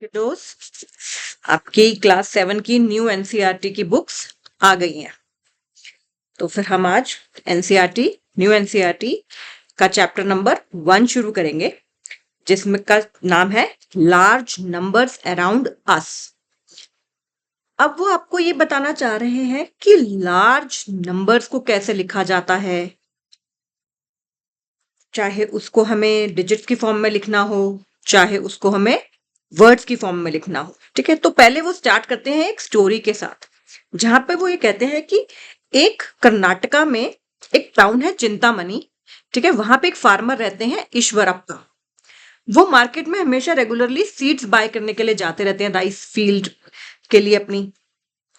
दोस्त, आपकी क्लास 7 की न्यू एनसीईआरटी की बुक्स आ गई हैं। तो फिर हम आज एनसीईआरटी न्यू एनसीईआरटी का चैप्टर नंबर 1 शुरू करेंगे, जिसमें का नाम है लार्ज नंबर्स अराउंड अस। अब वो आपको ये बताना चाह रहे हैं कि लार्ज नंबर्स को कैसे लिखा जाता है, चाहे उसको हमें डिजिट की फॉर्म में लिखना हो, चाहे उसको हमें वर्ड्स की फॉर्म में लिखना हो। ठीक है, तो पहले वो स्टार्ट करते हैं एक स्टोरी के साथ, जहां पे वो ये कहते हैं कि एक कर्नाटका में एक टाउन है चिंतामणि। ठीक है, वहां पे एक फार्मर रहते हैं ईश्वरप्पा। वो मार्केट में हमेशा रेगुलरली सीड्स बाय करने के लिए जाते रहते हैं, राइस फील्ड के लिए अपनी।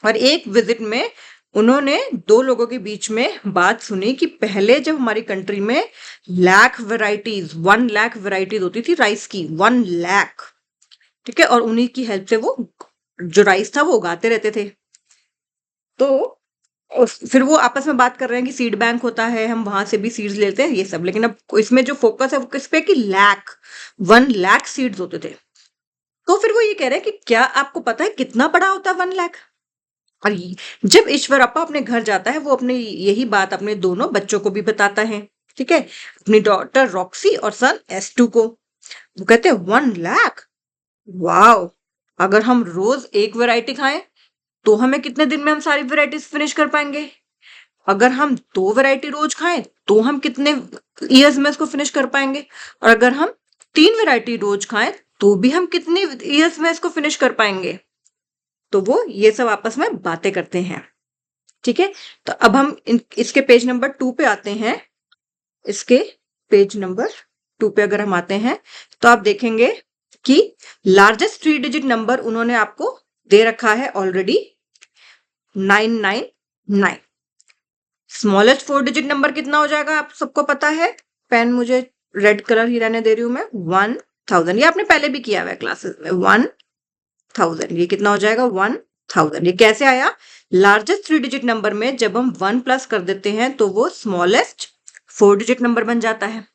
और एक विजिट में उन्होंने दो लोगों के बीच में बात सुनी कि पहले जब हमारी कंट्री में 1 लाख वैरायटीज होती थी राइस की, 1 लाख। ठीक है, और उन्हीं की हेल्प से वो जो राइस था वो उगाते रहते थे। तो फिर वो आपस में बात कर रहे हैं कि सीड बैंक होता है, हम वहां से भी सीड्स लेते हैं, ये सब। लेकिन अब इसमें जो फोकस है वो किस पे, कि 1 लाख सीड्स होते थे। तो फिर वो ये कह रहे हैं कि क्या आपको पता है कितना बड़ा होता है 1 लाख? और जब ईश्वरप्पा अपने घर जाता है, वो अपने यही बात अपने दोनों बच्चों को भी बताता है। ठीक है, अपनी डॉटर रॉक्सी और सन S2 को। वो कहते हैं 1 लाख, वाओ! अगर हम रोज एक वैरायटी खाएं तो हमें कितने दिन में हम सारी वैरायटीज फिनिश कर पाएंगे? अगर हम 2 वैरायटी रोज खाएं तो हम कितने ईयर्स में इसको फिनिश कर पाएंगे? और अगर हम 3 वैरायटी रोज खाएं तो भी हम कितने ईयर्स में इसको फिनिश कर पाएंगे? तो वो ये सब आपस में बातें करते हैं। ठीक है, तो अब हम इसके पेज नंबर 2 पे आते हैं। इसके पेज नंबर 2 पे अगर हम आते हैं तो आप देखेंगे कि लार्जेस्ट 3 डिजिट नंबर उन्होंने आपको दे रखा है ऑलरेडी, 999। स्मॉलेस्ट 4 डिजिट नंबर कितना हो जाएगा आप सबको पता है। पेन मुझे रेड कलर ही रहने दे रही हूं मैं। 1000, ये आपने पहले भी किया हुआ है क्लासेस में। 1000, ये कितना हो जाएगा? 1000। ये कैसे आया? लार्जेस्ट 3 डिजिट नंबर में जब हम 1 प्लस कर देते हैं तो वो स्मॉलेस्ट 4 डिजिट नंबर बन जाता है।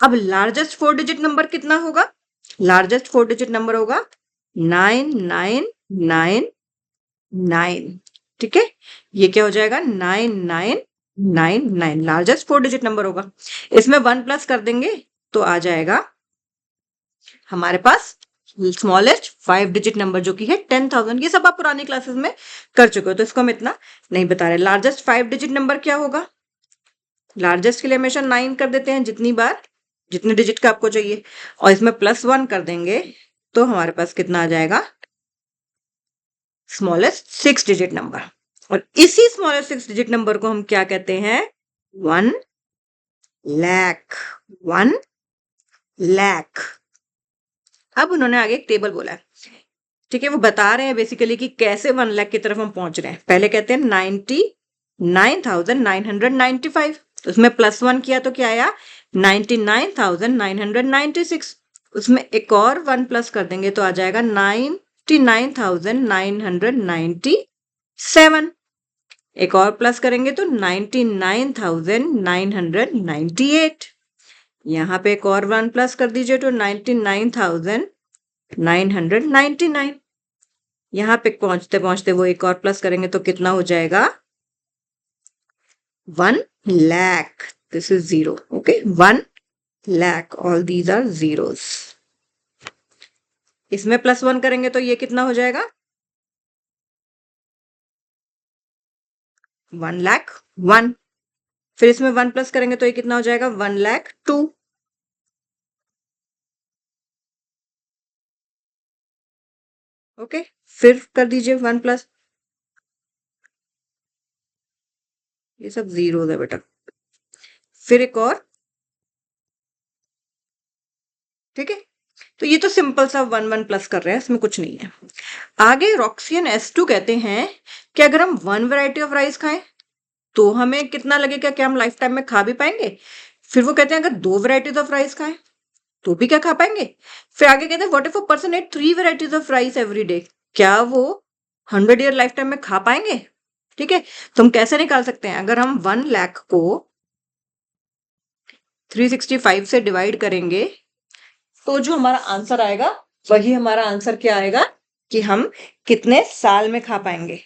अब लार्जेस्ट 4 डिजिट नंबर कितना होगा? लार्जेस्ट 4 डिजिट नंबर होगा 9999। ठीक है, ये क्या हो जाएगा? 9999 लार्जेस्ट 4 डिजिट नंबर होगा। इसमें 1 प्लस कर देंगे तो आ जाएगा हमारे पास स्मॉलेस्ट 5 डिजिट नंबर, जो कि है 10,000। ये सब आप पुरानी क्लासेस में कर चुके हो, तो इसको हम इतना नहीं बता रहे। लार्जेस्ट 5 डिजिट नंबर क्या होगा? लार्जेस्ट के लिए हमेशा 9 कर देते हैं, जितनी बार जितने डिजिट का आपको चाहिए, और इसमें +1 कर देंगे तो हमारे पास कितना आ जाएगा? Smallest 6 digit number. और इसी स्मॉलेस्ट 6 डिजिट नंबर को हम क्या कहते हैं? 1 लाख। 1 लाख। अब उन्होंने आगे एक टेबल बोला है। ठीक है, वो बता रहे हैं बेसिकली कि कैसे 1 लाख की तरफ हम पहुंच रहे हैं। पहले कहते हैं 99,995, तो उसमें +1 किया तो क्या आया? 99,996। उसमें एक और 1 प्लस कर देंगे तो आ जाएगा 99,997। एक और प्लस करेंगे तो 99,998। यहाँ पे एक और 1 प्लस कर दीजिए तो 99,999। यहाँ पे पहुंचते पहुंचते वो एक और प्लस करेंगे तो कितना हो जाएगा? 1 lakh. This is 0। Okay, 1 lakh. All these are zeros. इसमें +1 करेंगे तो ये कितना हो जाएगा? 1 लाख 1। फिर इसमें 1 प्लस करेंगे तो ये कितना हो जाएगा? 1 लाख 2। ओके, फिर कर दीजिए 1 प्लस। ये सब जीरो है बेटा। फिर एक और। ठीक है, तो ये तो सिंपल सा 1 प्लस कर रहे हैं, इसमें कुछ नहीं है। आगे रॉक्सियन S2 कहते हैं कि अगर हम 1 वैरायटी ऑफ राइस खाएं तो हमें कितना लगेगा, क्या हम लाइफ टाइम में खा भी पाएंगे? फिर वो कहते हैं अगर 2 वैरायटीज ऑफ राइस खाएं तो भी क्या खा पाएंगे? फिर आगे कहते हैं what if a person at 3 varieties of rice every day, क्या वो 100 ईयर लाइफ टाइम में खा पाएंगे? ठीक है, तो हम कैसे निकाल सकते हैं? अगर हम 1 लाख को 365 से डिवाइड करेंगे तो जो हमारा आंसर आएगा वही हमारा आंसर क्या आएगा कि हम कितने साल में खा पाएंगे।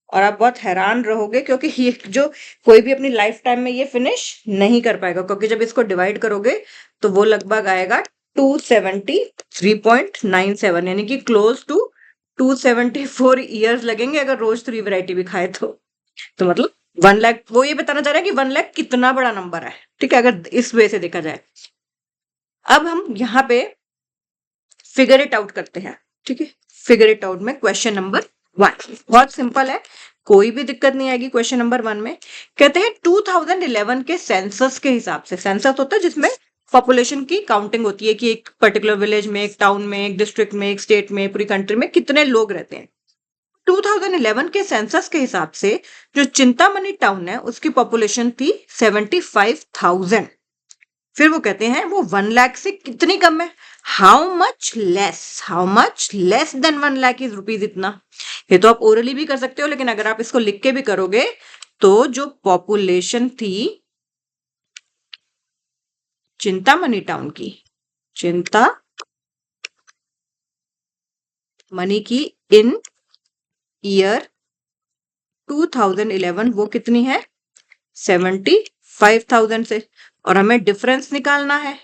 और आप बहुत हैरान रहोगे क्योंकि ये जो कोई भी अपनी लाइफ टाइम में ये फिनिश नहीं कर पाएगा, क्योंकि जब इसको डिवाइड करोगे तो वो लगभग आएगा 273.97, यानी कि क्लोज टू 274 ईयर्स लगेंगे अगर रोज 3 वैरायटी भी खाए तो मतलब 1 लाख, वो ये बताना चाह रहा है कि 1 लाख कितना बड़ा नंबर है। ठीक है, अगर इस वे से देखा जाए। अब हम यहाँ पे फिगर इट आउट करते हैं। ठीक है, फिगर इट आउट में क्वेश्चन नंबर 1 बहुत सिंपल है, कोई भी दिक्कत नहीं आएगी। क्वेश्चन नंबर 1 में कहते हैं 2011 के सेंसस के हिसाब से, सेंसस होता है जिसमें पॉपुलेशन की काउंटिंग होती है कि एक पर्टिकुलर विलेज में, एक टाउन में, एक डिस्ट्रिक्ट में, एक स्टेट में, पूरी कंट्री में कितने लोग रहते हैं। 2011 के सेंसस के हिसाब से जो चिंतामणि टाउन है उसकी पॉपुलेशन थी 75,000। फिर वो कहते हैं वो 1 लाख से कितनी कम है, how much less than 1 lakh is rupees इतना। ये तो आप ओरली भी कर सकते हो, लेकिन अगर आप इसको लिख के भी करोगे तो जो पॉपुलेशन थी चिंतामणि टाउन की, चिंतामणि की इन ईयर 2011 वो कितनी है, 75,000 से। और हमें डिफरेंस निकालना है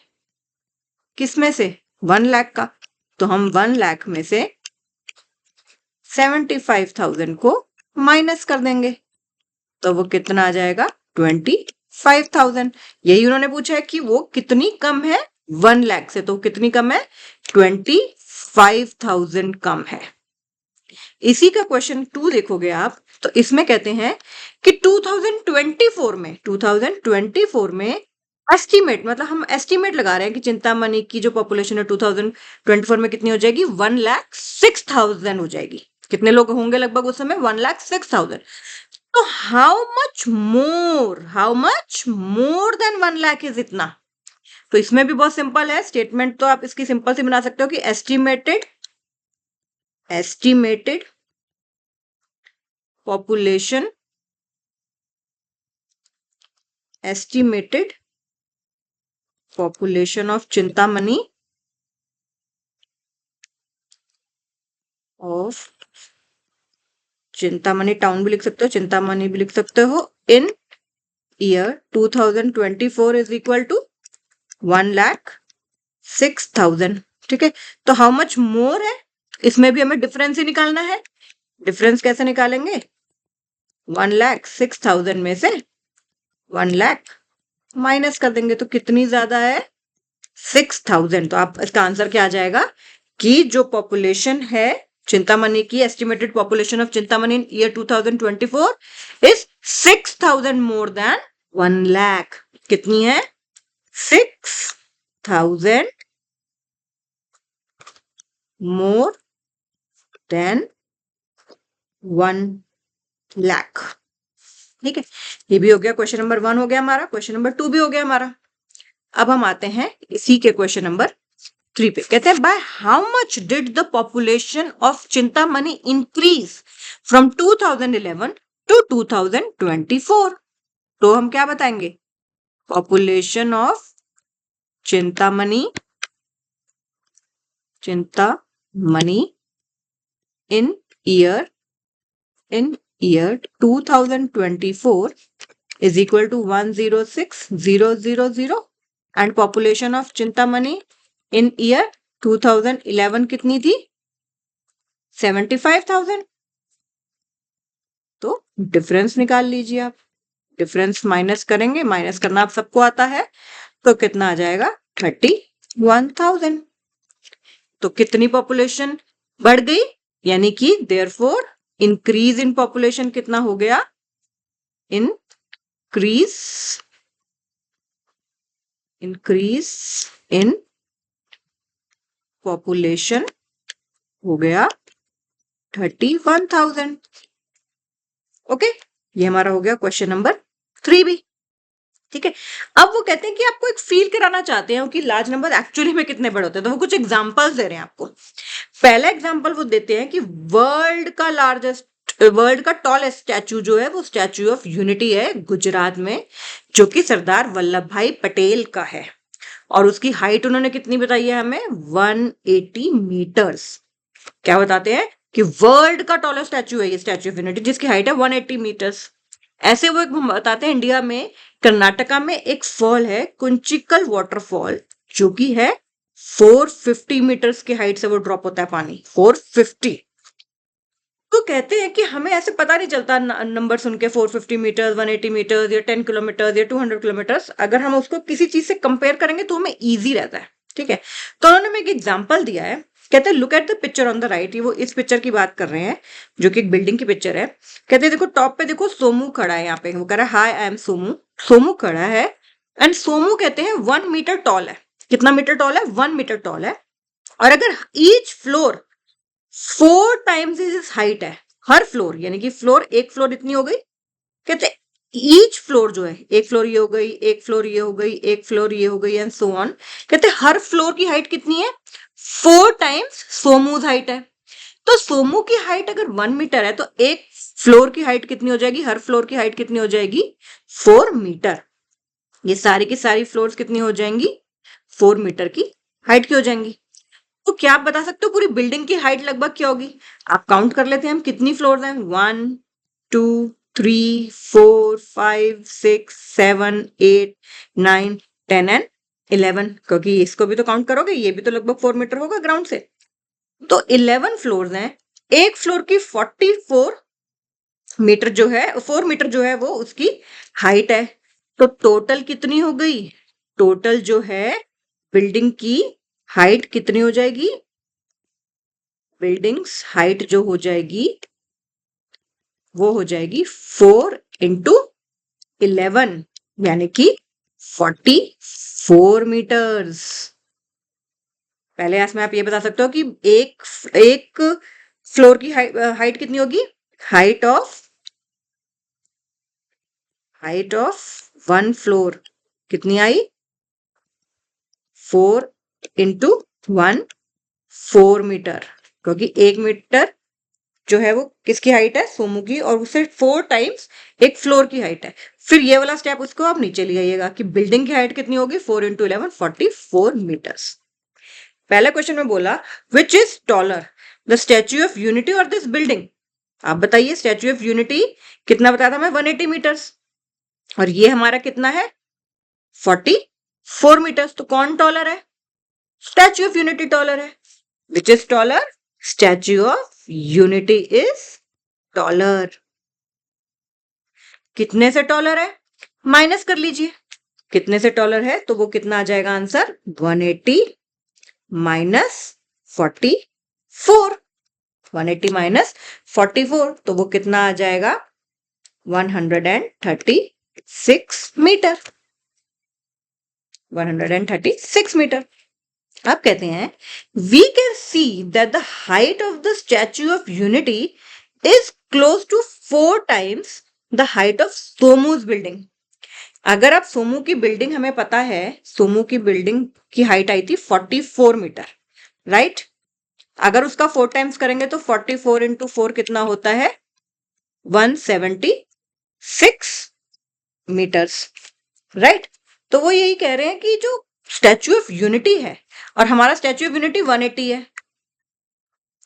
किसमें से, 1 लाख का। तो हम 1 लाख में से 75,000 को माइनस कर देंगे तो वो कितना आ जाएगा, 25,000। यही उन्होंने पूछा है कि वो कितनी कम है 1 लाख से, तो कितनी कम है, 25,000 कम है। इसी का क्वेश्चन 2 देखोगे आप तो इसमें कहते हैं कि 2024 में एस्टीमेट, मतलब हम एस्टीमेट लगा रहे हैं कि चिंतामणि की जो पॉपुलेशन है 2024 में कितनी हो जाएगी, 1,06,000 हो जाएगी। कितने लोग होंगे लगभग उस समय, 1,06,000। तो how much more than 1 lakh is इतना। तो इसमें भी बहुत सिंपल है स्टेटमेंट, तो आप इसकी सिंपल सी बना सकते हो कि estimated population of Chintamani town भी लिख सकते हो, चिंतामणि भी लिख सकते हो, इन ईयर 2024 इज इक्वल टू 1,06,000। ठीक है, तो हाउ मच मोर है, इसमें भी हमें डिफरेंस ही निकालना है। डिफरेंस कैसे निकालेंगे, 1,06,000 में से 1 लाख माइनस कर देंगे तो कितनी ज्यादा है, 6,000। तो आप इसका आंसर क्या आ जाएगा कि जो पॉपुलेशन है चिंतामणि की, estimated population of Chintamani in year 2024 is 6,000 more than 1 lakh. कितनी है, 6,000 मोर देन 1 लाख। ठीक है, ये भी हो गया, क्वेश्चन नंबर 1 हो गया हमारा, क्वेश्चन नंबर 2 भी हो गया हमारा। अब हम आते हैं इसी के क्वेश्चन नंबर 3 पे। कहते हैं by how much did the population of Chintamani increase from 2011 to 2024। तो हम क्या बताएंगे, population of Chintamani in year 2024 is equal to 106,000 and population of Chintamani in year 2011 कितनी थी, 75,000। तो डिफरेंस निकाल लीजिए आप, डिफरेंस माइनस करेंगे, माइनस करना आप सबको आता है, तो कितना आ जाएगा, 31,000। तो कितनी पॉपुलेशन बढ़ गई, यानी कि देयरफॉर इंक्रीज इन पॉपुलेशन कितना हो गया, इंक्रीज इन पॉपुलेशन हो गया 31,000। ओके, ये हमारा हो गया क्वेश्चन नंबर 3 भी। ठीक है, अब वो कहते हैं कि आपको एक फील कराना चाहते हैं कि लार्ज नंबर एक्चुअली में कितने बड़े होते हैं, तो वो कुछ एग्जांपल्स दे रहे हैं आपको। पहला एग्जांपल वो देते हैं कि वर्ल्ड का टॉलेस्ट स्टैचू जो है वो स्टैचू ऑफ यूनिटी है गुजरात में, जो कि सरदार वल्लभ भाई पटेल का है। और उसकी हाइट उन्होंने कितनी बताई है हमें, 180 मीटर्स। क्या बताते हैं कि वर्ल्ड का टॉलेस्ट स्टैचू है ये, स्टैचू ऑफ यूनिटी, जिसकी हाइट है 180 मीटर्स। ऐसे वो एक बताते हैं, इंडिया में कर्नाटका में एक फॉल है कुंचिकल वाटरफॉल, जो कि है 450 मीटर्स की हाइट से वो ड्रॉप होता है पानी, 450। तो कहते हैं कि हमें ऐसे पता नहीं चलता नंबर सुन के, 450 मीटर्स, 180 मीटर्स या 10 किलोमीटर्स या 200 किलोमीटर्स, अगर हम उसको किसी चीज से कंपेयर करेंगे तो हमें ईजी रहता है। ठीक है, तो उन्होंने में एक एग्जाम्पल दिया है, कहते हैं look at the picture on the right. ये वो इस पिक्चर की बात कर रहे हैं जो कि एक बिल्डिंग की पिक्चर है। कहते हैं देखो टॉप पे देखो सोमू खड़ा है, यहाँ पे वो कह रहा है high I am Somu. Somu खड़ा है एंड सोमू कहते हैं 1 मीटर टॉल है। कितना मीटर टॉल है, 1 मीटर टॉल है। और अगर each floor 4 times is height है, हर फ्लोर यानी कि फ्लोर, एक फ्लोर इतनी हो गई, कहते ईच फ्लोर जो है, एक फ्लोर ये हो गई, एक फ्लोर ये हो गई, एक फ्लोर ये हो गई एंड सो ऑन। कहते हर फ्लोर की हाइट कितनी है, 4 टाइम्स सोमूज हाइट है। तो सोमू की हाइट अगर 1 मीटर है तो एक फ्लोर की हाइट कितनी हो जाएगी, हर फ्लोर की हाइट कितनी हो जाएगी, 4 मीटर। ये सारी की सारी फ्लोर्स कितनी हो जाएंगी, 4 मीटर की हाइट की हो जाएंगी। तो क्या आप बता सकते हो पूरी बिल्डिंग की हाइट लगभग क्या होगी? आप काउंट कर लेते हैं हम कितनी फ्लोर्स हैं, 1 2 3 4 5 6 7 8 9 10 एंड 11, क्योंकि इसको भी तो काउंट करोगे, ये भी तो लगभग 4 मीटर होगा ग्राउंड से। तो 11 फ्लोर्स हैं, एक फ्लोर की 44 मीटर जो है, 4 मीटर जो है वो उसकी हाइट है। तो टोटल कितनी हो गई, टोटल जो है बिल्डिंग की हाइट कितनी हो जाएगी, बिल्डिंग्स हाइट जो हो जाएगी वो हो जाएगी 4 × 11 यानी कि 44 मीटर्स। पहले इसमें आप ये बता सकते हो कि एक एक फ्लोर की हाइट कितनी होगी, हाइट ऑफ 1 फ्लोर कितनी आई, 4 × 1 4 मीटर, क्योंकि 1 मीटर जो है वो किसकी हाइट है, सोमू की, और उससे 4 टाइम्स एक फ्लोर की हाइट है। फिर ये वाला स्टेप उसको आप नीचे ले आइएगा कि बिल्डिंग की हाइट कितनी होगी, 4 × 11 44 मीटर्स। पहले क्वेश्चन में बोला which is taller, the Statue of unity और दिस बिल्डिंग। आप बताइए स्टैच्यू ऑफ यूनिटी कितना बताया था मैं, 180 मीटर्स, और ये हमारा कितना है 44 मीटर्स। तो कौन टॉलर है, स्टैच्यू ऑफ यूनिटी टॉलर है। Which is taller, statue of Unity is taller. कितने से टॉलर है, माइनस कर लीजिए, कितने से टॉलर है, तो वो कितना आ जाएगा आंसर, 180 माइनस 44, 180 माइनस 44, तो वो कितना आ जाएगा, 136 मीटर, 136 मीटर। आप कहते हैं we can see that the height of the Statue of Unity is close to 4 times the height of सोमूज बिल्डिंग। अगर आप सोमू की बिल्डिंग, हमें पता है सोमू की बिल्डिंग की हाइट आई थी 44 मीटर, राइट। अगर उसका 4 टाइम्स करेंगे तो 44 × 4 कितना होता है, 176 मीटर्स, राइट। तो वो यही कह रहे हैं कि जो स्टैच्यू ऑफ यूनिटी है, और हमारा स्टैच्यू ऑफ यूनिटी 180 है,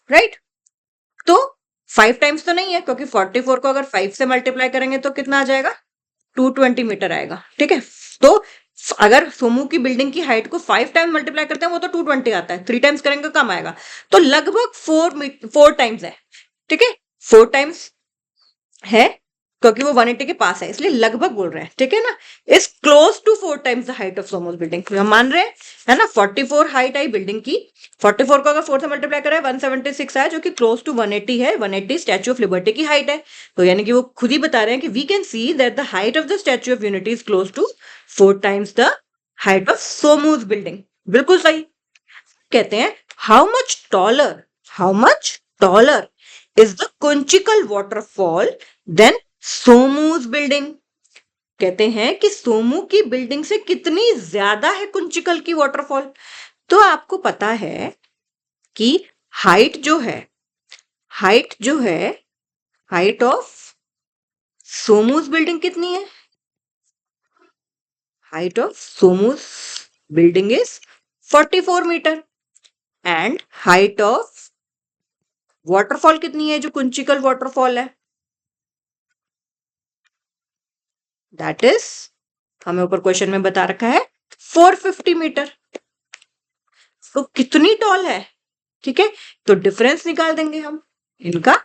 राइट। तो 5 टाइम्स तो नहीं है, क्योंकि 44 को अगर 5 से मल्टीप्लाई करेंगे तो कितना आ जाएगा, 220 मीटर आएगा, ठीक है। तो अगर सोमू की बिल्डिंग की हाइट को 5 टाइम्स मल्टीप्लाई करते हैं वो तो 220 आता है, 3 टाइम्स करेंगे कम आएगा, तो लगभग 4 टाइम्स है, ठीक है, 4 टाइम्स है, क्योंकि वो 180 के पास है, इसलिए लगभग बोल रहे हैं, ठीक है ना। Is close to 4 times the height of सोमोस बिल्डिंग, हम मान रहे हैं, है ना। 44 हाइट आई बिल्डिंग की, 44 को अगर 4 से मल्टीप्लाई करें 176 आया, जो कि क्लोज टू 180 है, 180 स्टैच्यू ऑफ लिबर्टी की हाइट है। तो यानी कि वो खुद ही बता रहे हैं कि we can see that the height of the Statue of Unity is close to 4 times the height of सोमोस बिल्डिंग। बिल्कुल सही। कहते हैं how much taller is the Kunchikal waterfall than सोमूज बिल्डिंग। कहते हैं कि सोमू की बिल्डिंग से कितनी ज्यादा है कुंचिकल की वाटरफॉल। तो आपको पता है कि हाइट जो है हाइट ऑफ सोमूज बिल्डिंग कितनी है, height of सोमूज building is 44 meter and height of waterfall कितनी है जो कुंचिकल waterfall है? That is, हमें ऊपर क्वेश्चन में बता रखा है 450 मीटर। तो कितनी टॉल है? ठीक है, तो डिफरेंस निकाल देंगे हम, इनका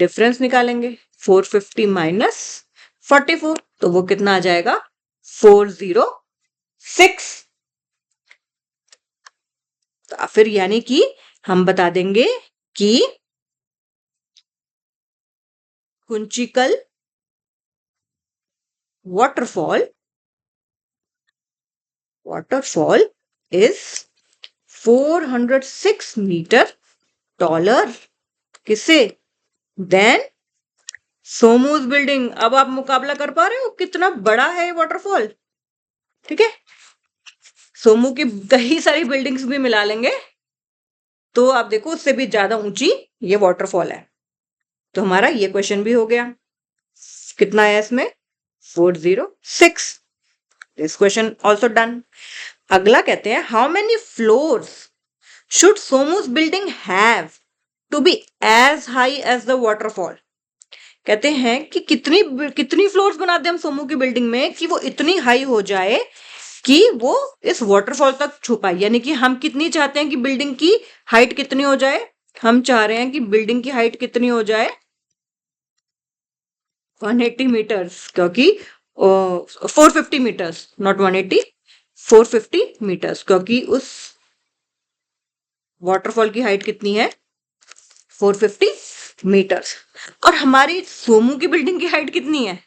डिफरेंस निकालेंगे 450 माइनस 44, तो वो कितना आ जाएगा 406। तो फिर यानी कि हम बता देंगे कि Kunchikal waterfall is 406 metre taller किससे? देन सोमूज बिल्डिंग। अब आप मुकाबला कर पा रहे हो कितना बड़ा है वाटरफॉल? ठीक है, सोमू की कई सारी बिल्डिंग्स भी मिला लेंगे तो आप देखो उससे भी ज्यादा ऊंची ये वाटरफॉल है। तो हमारा ये क्वेश्चन भी हो गया। कितना है इसमें? 406। This question also done. अगला कहते हैं हाउ मेनी फ्लोर्स शुड सोमूज building have to be as high as the waterfall. कहते हैं कि कितनी फ्लोर्स बना दे हम सोमू की बिल्डिंग में कि वो इतनी हाई हो जाए कि वो इस वाटरफॉल तक छुपाए। यानी कि हम कितनी चाहते हैं कि बिल्डिंग की हाइट कितनी हो जाए? हम चाह रहे हैं कि बिल्डिंग की हाइट कितनी हो जाए? 180 मीटर्स, क्योंकि 450 मीटर्स, नॉट 180, 450 मीटर्स, क्योंकि उस वाटरफॉल की हाइट कितनी है? 450 मीटर्स। और हमारी सोमू की बिल्डिंग की हाइट कितनी है?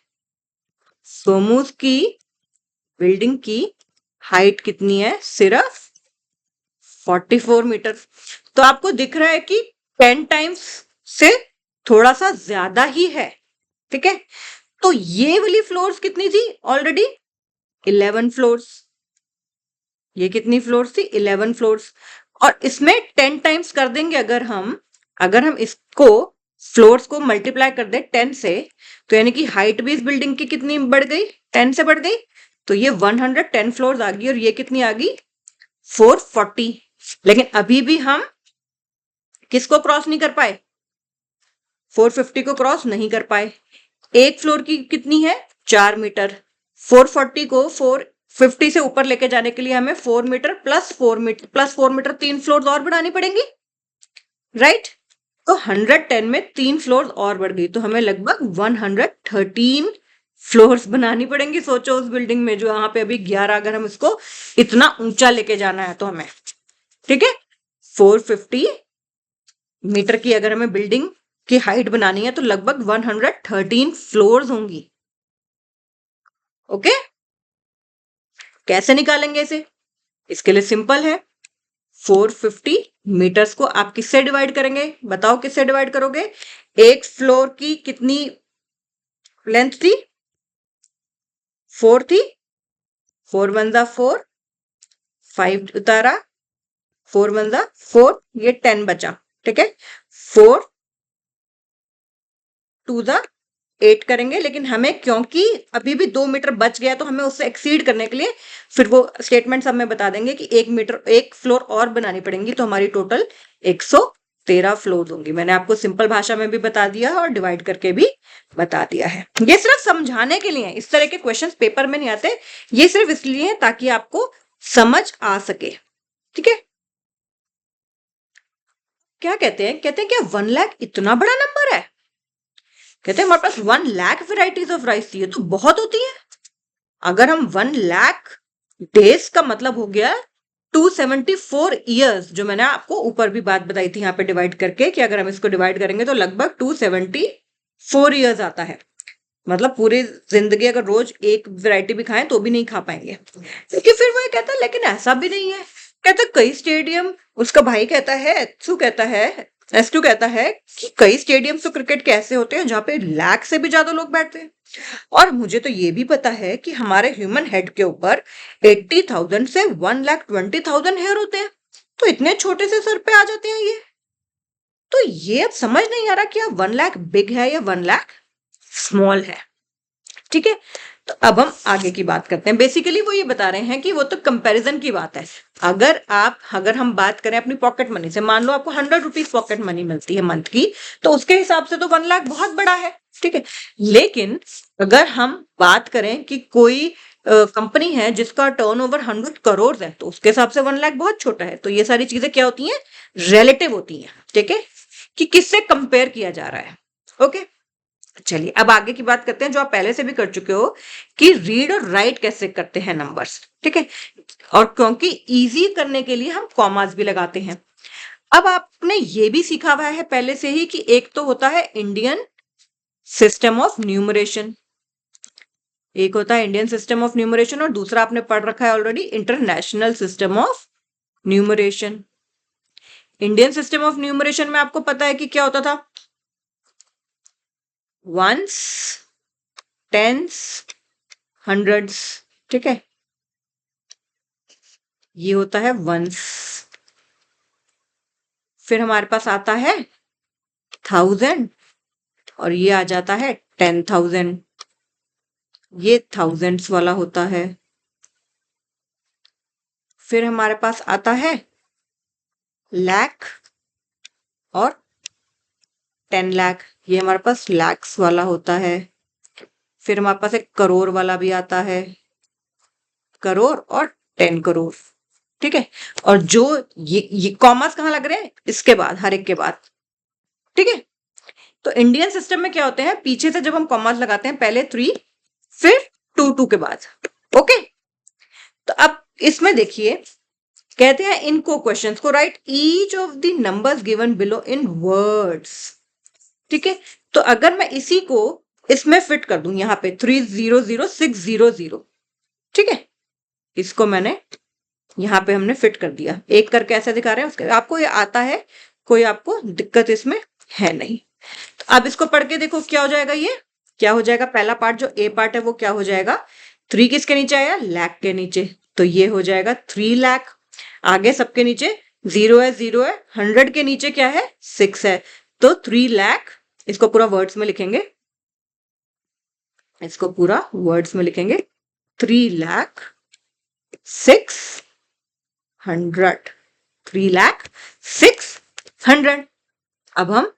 सोमू की बिल्डिंग की हाइट कितनी है? सिर्फ 44 मीटर। तो आपको दिख रहा है कि 10 टाइम्स से थोड़ा सा ज्यादा ही है। ठीक है, तो ये वाली फ्लोर्स कितनी थी? Already 11 floors. ये कितनी फ्लोर्स थी? 11 फ्लोर्स। और इसमें 10 टाइम्स कर देंगे अगर हम इसको फ्लोर्स को मल्टीप्लाई कर दे 10 से, तो यानी कि हाइट भी इस बिल्डिंग की कितनी बढ़ गई? 10 से बढ़ गई। तो ये 110 फ्लोर्स आ गई और ये कितनी आ गई? 440। लेकिन अभी भी हम किसको क्रॉस नहीं कर पाए? 450 को क्रॉस नहीं कर पाए। एक फ्लोर की कितनी है? 4 मीटर। 440 को 450 से ऊपर लेके जाने के लिए हमें 4 metre plus 4 metre plus 4 metre 3 floors और बढ़ानी पड़ेंगी, राइट? तो 110 में 3 फ्लोर्स और बढ़ गई, तो हमें लगभग 113 फ्लोर्स बनानी पड़ेंगी। सोचो उस बिल्डिंग में जो यहाँ पे अभी 11, अगर हम इसको इतना ऊंचा लेके जाना है तो हमें, ठीक है, 450 मीटर की अगर हमें बिल्डिंग की हाइट बनानी है तो लगभग 113 फ्लोर्स होंगी। ओके, कैसे निकालेंगे इसे? इसके लिए सिंपल है, 450 मीटर्स को आप किससे डिवाइड करेंगे? बताओ किससे डिवाइड करोगे? एक फ्लोर की कितनी लेंथ थी? 4 थी। 4 वन जा 4, 5 उतारा, 4 वन जा 4, ये 10 बचा। ठीक है, 4 टू जा 8 करेंगे, लेकिन हमें क्योंकि अभी भी 2 मीटर बच गया तो हमें उससे एक्सीड करने के लिए फिर वो स्टेटमेंट सब में बता देंगे कि 1 फ्लोर और बनानी पड़ेंगी, तो हमारी टोटल 113 फ्लोर होंगी। मैंने आपको सिंपल भाषा में भी बता दिया है और डिवाइड करके भी बता दिया है। ये सिर्फ समझाने के लिए, इस तरह के क्वेश्चंस पेपर में नहीं आते, ये सिर्फ इसलिए ताकि आपको समझ आ सके। ठीक है, क्या कहते हैं? कहते हैं क्या 1 लाख इतना बड़ा नंबर है? कहते हैं हमारे पास 1 लाख वेराइटीज ऑफ राइस थी, ये तो बहुत होती है। अगर हम 1 लाख डेज का मतलब हो गया 274 ईयर्स, जो मैंने आपको ऊपर भी बात बताई थी यहाँ पे डिवाइड करके कि अगर हम इसको डिवाइड करेंगे तो लगभग 274 ईयर्स आता है। मतलब पूरी जिंदगी अगर रोज एक वैरायटी भी खाएं तो भी नहीं खा पाएंगे। लेकिन फिर वो कहता है लेकिन ऐसा भी नहीं है। कहता कई स्टेडियम, उसका भाई कहता है, एस2 कहता है कि कई स्टेडियम्स तो क्रिकेट के ऐसे होते हैं जहाँ पे लाख से भी ज्यादा लोग बैठते हैं। और मुझे तो ये भी पता है कि हमारे ह्यूमन हेड के ऊपर 80,000 से 1,20,000 हेयर होते हैं, तो इतने छोटे से सर पे आ जाते हैं ये। तो ये अब समझ नहीं आ रहा कि 1 लाख बिग है या 1 लाख स्मॉल है। ठीक है, तो अब हम आगे की बात करते हैं। बेसिकली वो ये बता रहे हैं कि वो तो कंपैरिजन की बात है। अगर हम बात करें अपनी पॉकेट मनी से, मान लो आपको 100 रुपीज पॉकेट मनी मिलती है मंथ की, तो उसके हिसाब से तो 1 लाख बहुत बड़ा है, ठीक है। लेकिन अगर हम बात करें कि कोई कंपनी है जिसका टर्नओवर 100 करोड़ है, तो उसके हिसाब से 1 लाख बहुत छोटा है। तो ये सारी चीजें क्या होती हैं, रिलेटिव होती हैं, ठीक है, कि किससे कंपेयर किया जा रहा है। ओके, चलिए अब आगे की बात करते हैं, जो आप पहले से भी कर चुके हो, कि रीड और राइट कैसे करते हैं नंबर्स, ठीक है। और क्योंकि इजी करने के लिए हम कॉमास भी लगाते हैं। अब आपने ये भी सीखा हुआ है पहले से ही कि एक तो होता है इंडियन सिस्टम ऑफ न्यूमरेशन, एक होता है इंडियन सिस्टम ऑफ न्यूमरेशन, और दूसरा आपने पढ़ रखा है already, international system of numeration. Indian system of numeration में आपको पता है कि क्या होता था, वंस, टेंस, हंड्रेड्स, ठीक है। ये होता है वंस। फिर हमारे पास आता है 1000, और ये आ जाता है 10,000, ये थाउजेंड्स वाला होता है। फिर हमारे पास आता है लाख और 10 लाख, ये हमारे पास लैक्स वाला होता है। फिर हमारे पास एक करोड़ वाला भी आता है, करोड़ और 10 करोड़, ठीक है। और जो ये कॉमर्स कहाँ लग रहे हैं, इसके बाद, हर एक के बाद, ठीक है। तो इंडियन सिस्टम में क्या होते हैं, पीछे से जब हम कॉमर्स लगाते हैं, पहले 3, फिर 2 के बाद। ओके, तो अब इसमें देखिए, कहते हैं इनको क्वेश्चंस को right each of the numbers given below in words, ठीक है। तो अगर मैं इसी को इसमें फिट कर दूं, यहाँ पे 300600, ठीक है, इसको मैंने यहाँ पे हमने फिट कर दिया, एक करके ऐसे दिखा रहे हैं, उसके आपको ये आता है, कोई आपको दिक्कत इसमें है नहीं। तो अब इसको पढ़ के देखो क्या हो जाएगा, ये क्या हो जाएगा, पहला पार्ट जो ए पार्ट है वो क्या हो जाएगा, 3 किसके नीचे आया, लाख के नीचे, तो ये हो जाएगा 3 लाख। आगे सबके नीचे 0 है, 0 है, 100 के नीचे क्या है, 6 है, तो 3 लाख। इसको पूरा वर्ड्स में लिखेंगे, इसको पूरा वर्ड्स में लिखेंगे, 3,600,000, 3,600,000। अब हम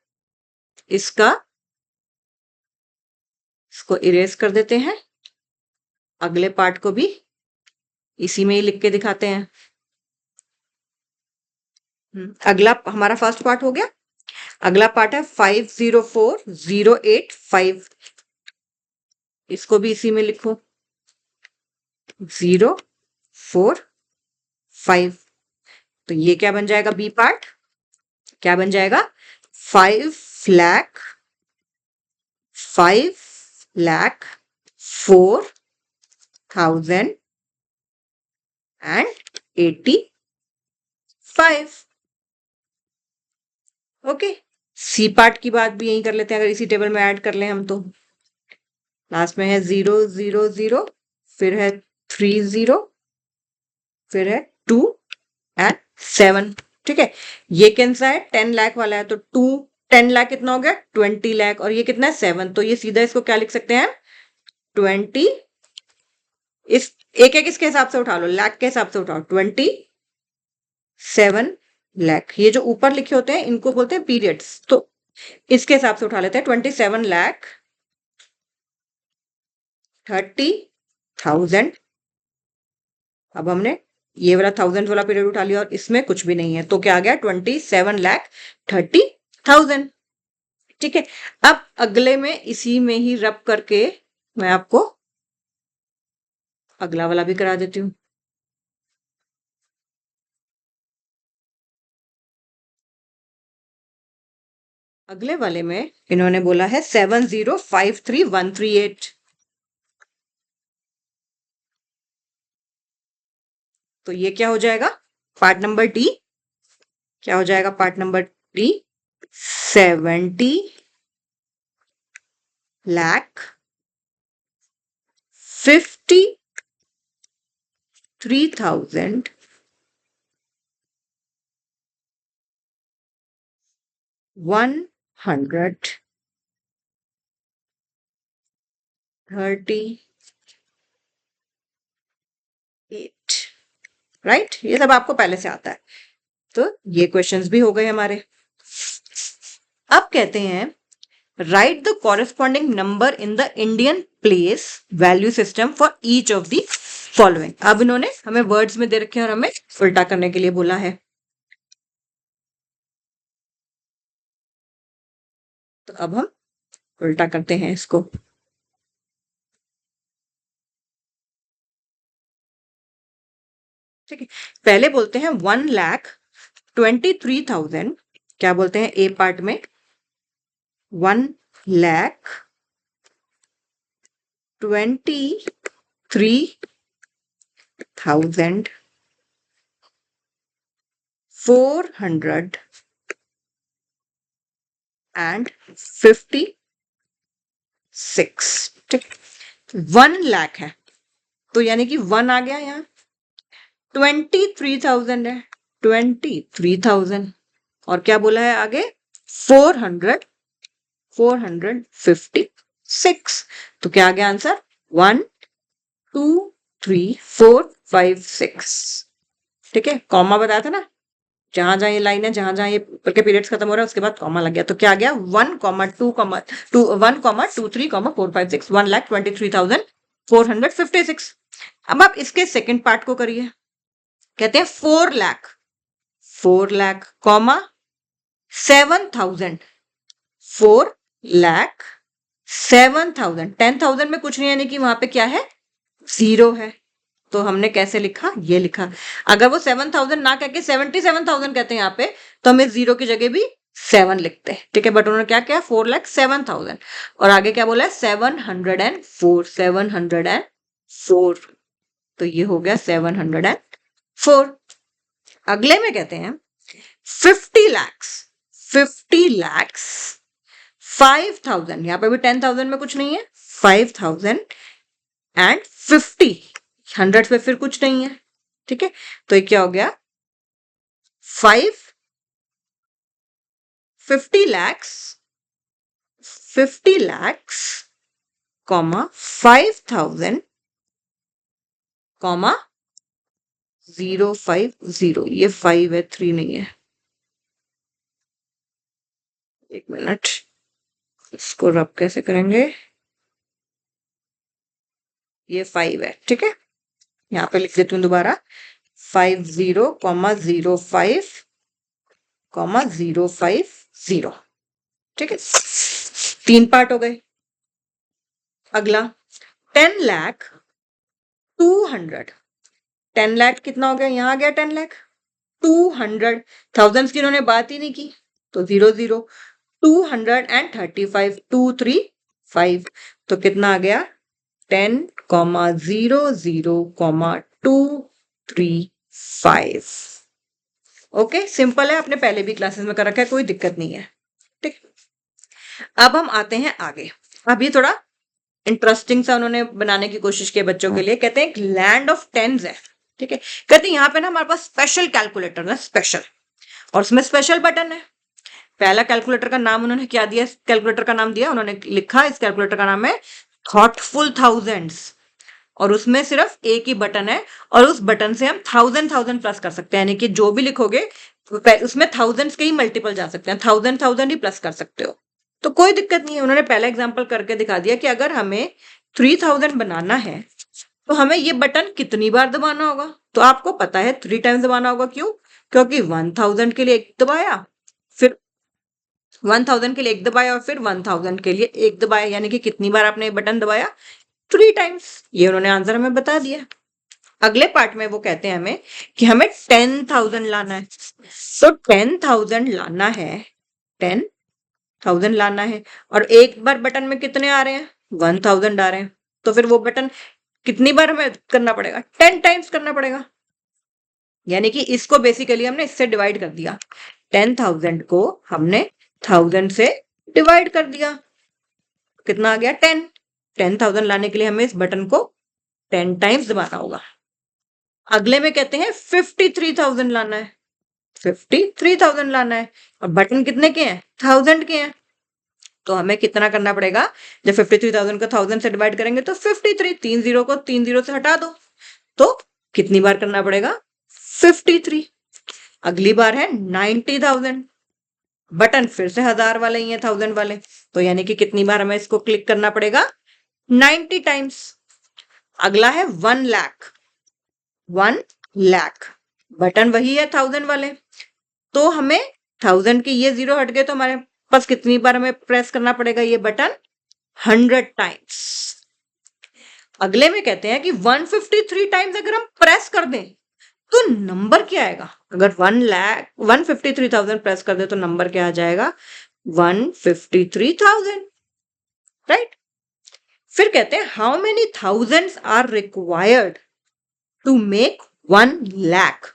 इसका इसको इरेज कर देते हैं, अगले पार्ट को भी इसी में ही लिख के दिखाते हैं। अगला हमारा फर्स्ट पार्ट हो गया, अगला पार्ट है 504085, इसको भी इसी में लिखो, 045। तो ये क्या बन जाएगा, बी पार्ट क्या बन जाएगा, 5,04,085। ओके, सी पार्ट की बात भी यही कर लेते हैं, अगर इसी टेबल में ऐड कर लें हम, तो लास्ट में है 000, फिर है 30, फिर है 2 और 7, ठीक है। ये कैसा है, 10 लाख वाला है, तो 10 लाख कितना हो गया, 20 लाख, और ये कितना है, 7, तो ये सीधा इसको क्या लिख सकते हैं, 20, इस एक एक इसके हिसाब से उठा लो, लाख के हिसाब से उठाओ, 27 लाख। ये जो ऊपर लिखे होते हैं इनको बोलते हैं पीरियड्स, तो इसके हिसाब से उठा लेते हैं, 27,30,000। अब हमने ये वाला 1000 वाला पीरियड उठा लिया, और इसमें कुछ भी नहीं है, तो क्या आ गया, 27,30,000, ठीक है। अब अगले में इसी में ही रब करके मैं आपको अगला वाला भी करा देती हूँ। अगले वाले में इन्होंने बोला है 7,053,138, तो ये क्या हो जाएगा, पार्ट नंबर डी, क्या हो जाएगा पार्ट नंबर डी, 70,53,138। राइट, ये सब आपको पहले से आता है। तो ये क्वेश्चंस भी हो गए हमारे। अब कहते हैं right the corresponding number in the Indian place value system for each of the following. अब इन्होंने हमें वर्ड्स में दे रखे हैं और हमें उल्टा करने के लिए बोला है। तो अब हम उल्टा करते हैं इसको। ठीक है, पहले बोलते हैं 1,23,000। क्या बोलते हैं ए पार्ट में? 1,23,456। ठीक, 1,00,000 है तो यानी कि 1 आ गया यहाँ। 23,000 है, 23,000 और क्या बोला है आगे? 456। तो क्या आ गया आंसर? 1 2 3 4 5 6। ठीक है, कॉमा बताया था ना, जहां जहां ये लाइन है, जहां जहां ये के पीरियड्स खत्म हो रहा है उसके बाद कॉमा लग गया। तो क्या आ गया? 1,23,456, 1,23,456। अब आप इसके सेकंड पार्ट को करिए। कहते हैं 4,00,000 कॉमा 7,000, 4,07,000। 10,000 में कुछ नहीं, यानी कि वहां पे क्या है? 0 है। तो हमने कैसे लिखा? ये लिखा। अगर वो 7,000 ना कह के 77,000 कहते हैं यहाँ पे, तो हमें 0 की जगह भी 7 लिखते हैं। ठीक है, बट उन्होंने क्या किया? 4,07,000 और आगे क्या बोला है? 704, 704। तो ये हो गया 704। अगले में कहते हैं 50 lakhs, 50 lakhs 5,000। यहाँ पे भी 10,000 में कुछ नहीं है, 5,000 एंड 50, 100 पे फिर कुछ नहीं है। ठीक है, तो ये क्या हो गया? 50 lakhs, 50 lakhs कॉमा 5,000 कॉमा 050। ये 5 है, 3 नहीं है। एक मिनट, इसको रब कैसे करेंगे? ये 5 है। ठीक है, यहाँ पे लिख देती हूँ दोबारा, 50,05,050। ठीक है, 3 पार्ट हो गए। अगला 10,00,200। 10,00,000 कितना हो गया? यहाँ आ गया 10,00,000। 200 थाउजेंड्स की इन्होंने बात ही नहीं की, तो 0 0। 235, 235। तो कितना आ गया? 10,00,235। ओके, सिंपल है, आपने पहले भी क्लासेस में कर रखा है, कोई दिक्कत नहीं है। ठीक, अब हम आते हैं आगे। अब ये थोड़ा इंटरेस्टिंग सा उन्होंने बनाने की कोशिश की बच्चों के लिए। कहते हैं एक लैंड ऑफ टेंस है। ठीक है, कहते हैं यहाँ पे ना हमारे पास स्पेशल कैलकुलेटर है, स्पेशल, और उसमें स्पेशल बटन है। पहला कैलकुलेटर का नाम उन्होंने क्या दिया? इस कैलकुलेटर का नाम दिया, उन्होंने लिखा इस कैलकुलेटर का नाम है थॉटफुल थाउजेंड्स, और उसमें सिर्फ एक ही बटन है, और उस बटन से हम 1000 प्लस कर सकते हैं, यानी कि जो भी लिखोगे उसमें थाउजेंड्स के ही मल्टीपल जा सकते हैं, 1000 ही प्लस कर सकते हो। तो कोई दिक्कत नहीं है। उन्होंने पहला एग्जाम्पल करके दिखा दिया कि अगर हमें 3000 बनाना है तो हमें ये बटन कितनी बार दबाना होगा? तो आपको पता है 3 टाइम्स दबाना होगा। क्यों? क्योंकि 1000 के लिए एक दबाया, फिर 1000 के लिए एक दबाया, और फिर 1000 के लिए एक दबाया, यानी कि कितनी बार आपने ये बटन दबाया? 3 टाइम्स। ये उन्होंने आंसर हमें बता दिया। अगले पार्ट में वो कहते हैं हमें कि हमें 10,000 लाना है। तो 10,000 लाना है, 10,000 लाना है, और एक बार बटन में कितने आ रहे हैं? 1000 आ रहे हैं। तो फिर वो बटन कितनी बार हमें करना पड़ेगा? 10 टाइम्स करना पड़ेगा। यानी कि इसको बेसिकली हमने इससे डिवाइड कर दिया। 10,000 को हमने 1000 से डिवाइड कर दिया। कितना आ गया? 10। 10,000 लाने के लिए हमें इस बटन को 10 टाइम्स दबाना होगा। अगले में कहते हैं 53,000 लाना है, 53,000 लाना है, और बटन कितने के हैं? 1000 के हैं। तो हमें कितना करना पड़ेगा? जब 53,000 को 1000 से डिवाइड करेंगे तो 53, 3 0 को 3 0 से हटा दो, तो कितनी बार करना पड़ेगा? 53। अगली बार है 90,000, बटन फिर से 1000 वाले ही है, 1000 वाले, तो यानी कि कितनी बार हमें इसको क्लिक करना पड़ेगा? 90 टाइम्स। अगला है 1 लाख, 1 लाख, बटन वही है 1000 वाले, तो हमें 1000 के ये जीरो हट गए, तो हमारे पास कितनी बार हमें प्रेस करना पड़ेगा ये बटन? 100 टाइम्स। अगले में कहते हैं कि 153 टाइम्स अगर हम प्रेस कर दें तो नंबर क्या आएगा? अगर 153,000 प्रेस कर दे तो नंबर क्या आ जाएगा? 153,000, राइट? फिर कहते हैं how many thousands are required to make 1 lakh.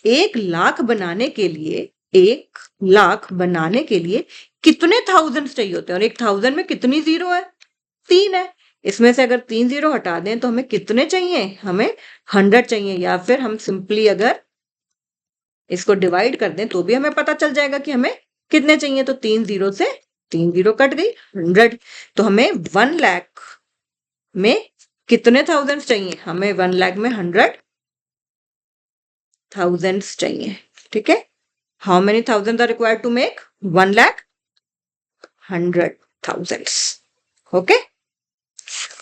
1 lakh बनाने के लिए, 1 लाख बनाने के लिए कितने थाउजेंड्स चाहिए होते हैं? और एक 1000 में कितनी जीरो है? 3 है। इसमें से अगर 3 जीरो हटा दें तो हमें कितने चाहिए? हमें 100 चाहिए। या फिर हम सिंपली अगर इसको डिवाइड कर दें तो भी हमें पता चल जाएगा कि हमें कितने चाहिए। तो 3 जीरो से 3 जीरो कट गई, 100। तो हमें 1 लाख में कितने थाउजेंड्स चाहिए? हमें 1 लाख में 100 थाउजेंड्स चाहिए। ठीक है, how many thousand are required to make 1 lakh? 100 thousands. Okay,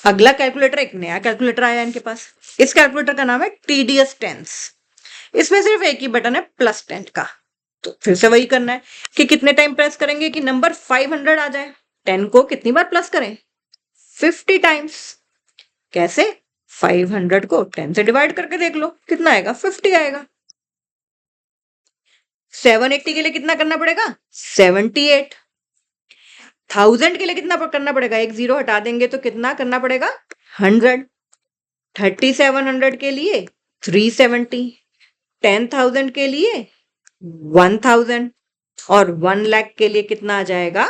अगला कैलकुलेटर, एक नया कैलकुलेटर आया इनके पास। इस कैलकुलेटर का नाम है TDS टेंस। इसमें सिर्फ एक ही बटन है, प्लस 10 का। तो फिर से वही करना है कि कितने टाइम प्रेस करेंगे कि नंबर 500 आ जाए। 10 को कितनी बार प्लस करें? 50 टाइम्स। कैसे? 500 को 10 से डिवाइड करके देख लो कितना आएगा? 50 आएगा। 780 के लिए कितना करना पड़ेगा? 78। 1000 के लिए कितना करना पड़ेगा? एक जीरो हटा देंगे तो कितना करना पड़ेगा? 100। 3700 के लिए 370, 10,000 के लिए 1000 और 1 लाख के लिए कितना आ जाएगा?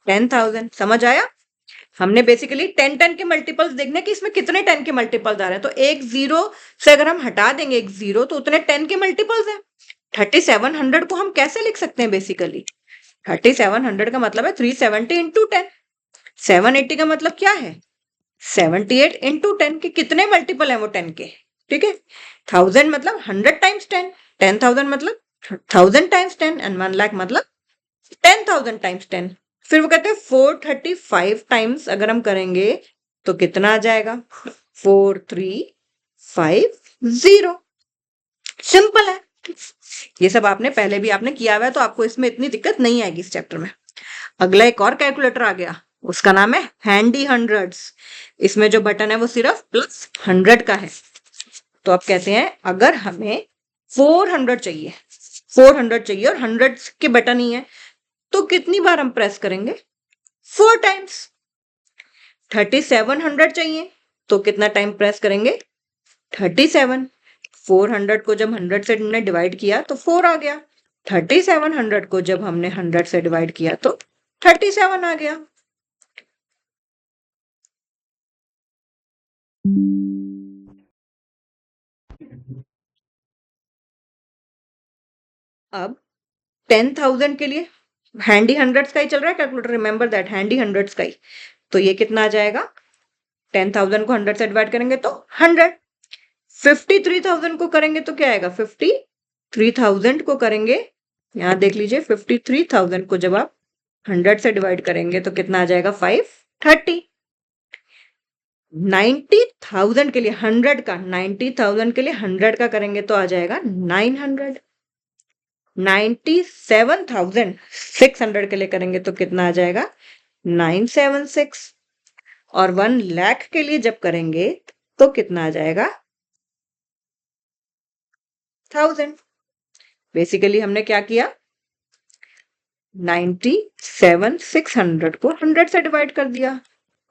10,000। समझ आया? हमने बेसिकली 10 के मल्टीपल्स देखने कि इसमें कितने 10 के मल्टीपल्स आ रहे हैं। तो एक जीरो से अगर हम हटा देंगे एक जीरो तो उतने 10 के मल्टीपल्स हैं। 3700 को हम कैसे लिख सकते हैं? बेसिकली 3700 का मतलब है 370 इंटू 10। 780 का मतलब क्या है? 78 इंटू 10 के कितने मल्टीपल है वो 10 के? ठीक है, 1000 मतलब 100 टाइम्स 10, 10,000 मतलब 1000 टाइम्स 10 एंड 1 लाख मतलब 10,000 टाइम्स 10। फिर वो कहते हैं 435 टाइम्स अगर हम करेंगे तो कितना आ जाएगा? 4350। सिंपल है। ये सब आपने पहले भी आपने किया हुआ है, तो आपको इसमें इतनी दिक्कत नहीं आएगी इस चैप्टर में। अगला एक और कैलकुलेटर आ गया, उसका नाम है हैंडी हंड्रेड्स। इसमें जो बटन है वो सिर्फ प्लस 100 का है। तो अब कहते हैं अगर हमें 400 चाहिए, 400 चाहिए और 100 के बटन ही है, तो कितनी बार हम प्रेस करेंगे? 4 टाइम्स। 3700 चाहिए तो कितना टाइम प्रेस करेंगे? 37। 400 को जब 100 से हमने डिवाइड किया तो 4 आ गया। 3700 को जब हमने 100 से डिवाइड किया तो 37 आ गया। अब 10,000 के लिए हैंडी हंड्रेड्स का ही चल रहा है calculator, remember that, handy hundreds का ही। तो ये कितना आ जाएगा? 10,000 को 100 से डिवाइड करेंगे तो 100। 53,000 को करेंगे तो क्या आएगा? 53,000 को करेंगे, यहाँ देख लीजिए, 53,000 को जब आप 100 से डिवाइड करेंगे तो कितना आ जाएगा? 530। 90,000 के लिए 100 का, 90,000 के लिए 100 का करेंगे तो आ जाएगा 900। 97,600 के लिए करेंगे तो कितना आ जाएगा? 976। और 1 लाख के लिए जब करेंगे तो कितना आ जाएगा? 1000। बेसिकली हमने क्या किया? 97,600 को 100 से डिवाइड कर दिया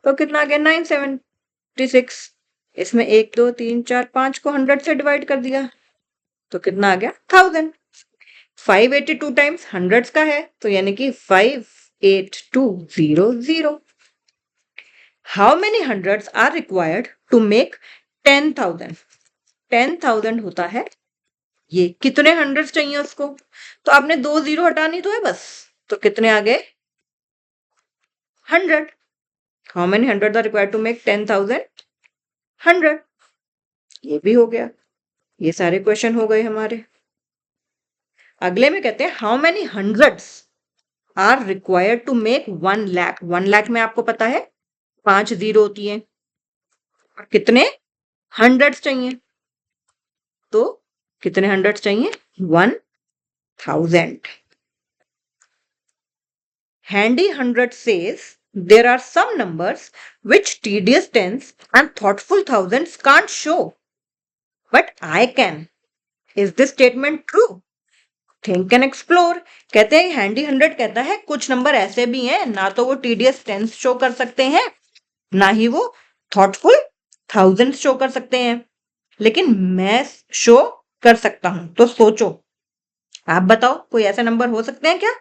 तो कितना आ गया? 976। इसमें 1 2 3 4 5 को 100 से डिवाइड कर दिया तो कितना आ गया? 1000। 582 टाइम्स 100 का है तो यानी कि 58200। How many hundreds are required to make 10,000? 10,000 होता है ये, कितने हंड्रेड्स चाहिए उसको? तो आपने 2 जीरो हटानी तो है बस, तो कितने आ गए? 100। How many hundred are required to make 10,000? 100। ये भी हो गया। ये सारे क्वेश्चन हो गए हमारे। अगले में कहते हैं how many hundreds are required to make 1 lakh. 1 lakh में आपको पता है 5 जीरो होती है, और कितने हंड्रेड्स चाहिए? तो कितने हंड्रेड्स चाहिए? 1000। Handy hundred says there are some numbers which tedious tens and thoughtful thousands can't show, but I can. Is this statement true? Think and explore। कहते हैं हैंडी हंड्रेड कहता है कुछ नंबर ऐसे भी हैं ना तो वो टीडियस टेंस शो कर सकते हैं, ना ही वो थॉटफुल थाउजेंड्स शो कर सकते हैं, लेकिन मैं शो कर सकता हूं। तो सोचो, आप बताओ कोई ऐसे नंबर हो सकते हैं क्या?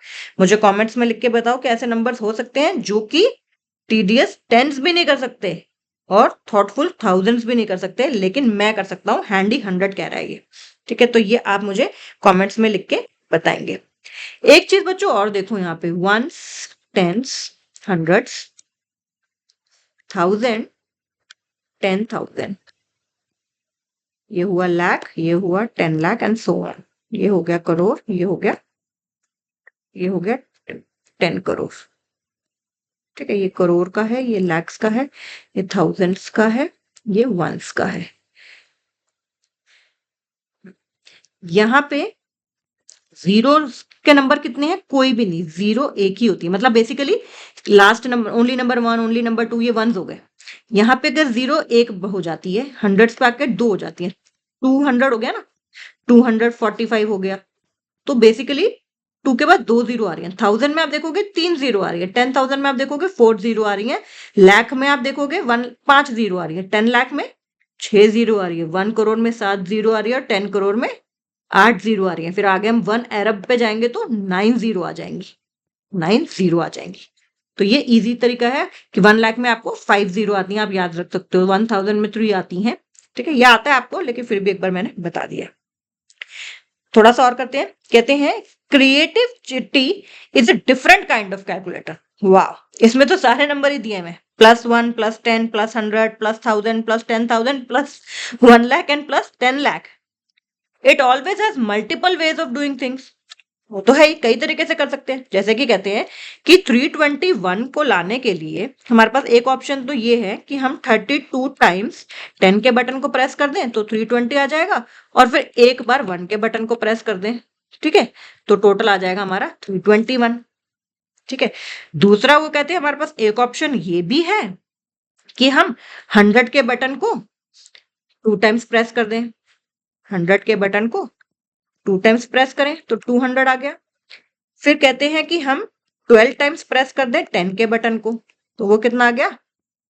मुझे कमेंट्स में लिख के बताओ कि ऐसे नंबर्स हो सकते हैं जो कि टीडियस टेंस भी नहीं कर सकते और थॉटफुल थाउजेंड्स भी नहीं कर सकते, लेकिन मैं कर सकता हूँ। हैंडी हंड्रेड कह रहा है ये। ठीक है, तो ये आप मुझे कमेंट्स में लिख के बताएंगे। एक चीज बच्चों और देखो, यहाँ पे वंस, टेंस, हंड्रेड्स, थाउजेंड, 10,000, ये हुआ लाख, ये हुआ 10 लाख एंड सो ऑन। ये हो गया करोड़, ये हो गया 10 करोड़। ठीक है, ये करोड़ का है, ये लैक्स का है, ये थाउजेंड्स का है, ये वंस का है। यहाँ पे जीरो के नंबर कितने हैं? कोई भी नहीं, जीरो एक ही होती है। मतलब basically last number only number 1, only number 2, ये वंस हो गए। यहाँ पे अगर जीरो एक हो जाती है, हंड्रेड्स पे आके 2 हो जाती है, 200 हो गया ना, 245 हो गया। तो बेसिकली 2 के बाद 2 जीरो आ रही है। 1000 में आप देखोगे 3 जीरो आ रही है, 10,000 में आप देखोगे 4 जीरो आ रही है, लाख में आप देखोगे 5 जीरो आ रही है, 10 लाख में 6 जीरो आ रही है, 1 करोड़ में 7 जीरो आ रही है, और 10 करोड़ में 8 जीरो आ रही है। फिर आगे हम 1 अरब पे जाएंगे तो 9 जीरो आ जाएंगी, 9 जीरो आ जाएंगी। तो ये इजी तरीका है कि 1 लाख में आपको 5 जीरो आती है, आप याद रख सकते हो। 1000 में 3 आती हैं। ठीक है, ये आता है आपको, लेकिन फिर भी एक बार मैंने बता दिया। थोड़ा सा और करते हैं। कहते हैं क्रिएटिव चिट्टी is a different kind of calculator. वाह, इसमें तो सारे नंबर ही दिए हैं, +1, +10, +100, +1000, +10,000, +1 lakh and +10 lakh. It always has multiple ways of doing things. वो तो है ही, कई तरीके से कर सकते हैं। जैसे कि कहते हैं कि 321 को लाने के लिए हमारे पास एक ऑप्शन तो ये है कि हम 32 टाइम्स 10 के बटन को प्रेस कर दें तो 320 आ जाएगा, और फिर एक बार 1 के बटन को प्रेस कर दें, ठीक है, तो टोटल आ जाएगा हमारा 321। ठीक है, दूसरा वो कहते हैं हमारे पास एक ऑप्शन ये भी है कि हम 100 के बटन को 2 टाइम्स प्रेस कर दें। 100 के बटन को 2 टाइम्स प्रेस करें तो 200 आ गया। फिर कहते हैं कि हम 12 टाइम्स प्रेस कर दें 10 के बटन को, तो वो कितना आ गया?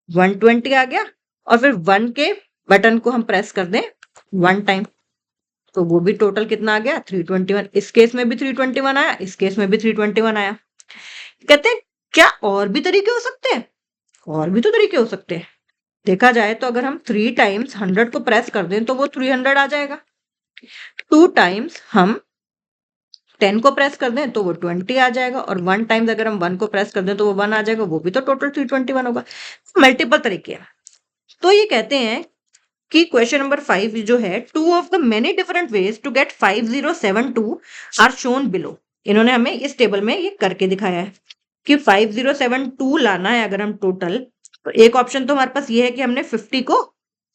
120 आ गया। और फिर 1 के बटन को हम प्रेस कर दें 1 टाइम, तो वो भी टोटल कितना आ गया? 321। इस केस में भी 321 आया, इस केस में भी 321 आया। कहते हैं क्या और भी तरीके हो सकते हैं? और भी तो तरीके हो सकते हैं। देखा जाए तो अगर हम 3 टाइम्स 100 को प्रेस कर दें तो वो 300 आ जाएगा। 2 टाइम्स हम 10 को प्रेस कर दें तो वो 20 आ जाएगा, और 1 टाइम्स अगर हम 1 को प्रेस कर दें तो वो 1 आ जाएगा, वो भी तो टोटल 321 होगा। मल्टीपल तरीके हैं। तो ये कहते हैं कि क्वेश्चन नंबर 5 जो है, 2 of the many different ways to get 5072 are shown below. इन्होंने हमें इस टेबल में ये करके दिखाया है कि 5072 लाना है अगर हम टोटल, तो एक ऑप्शन तो हमारे पास ये है कि हमने 50 को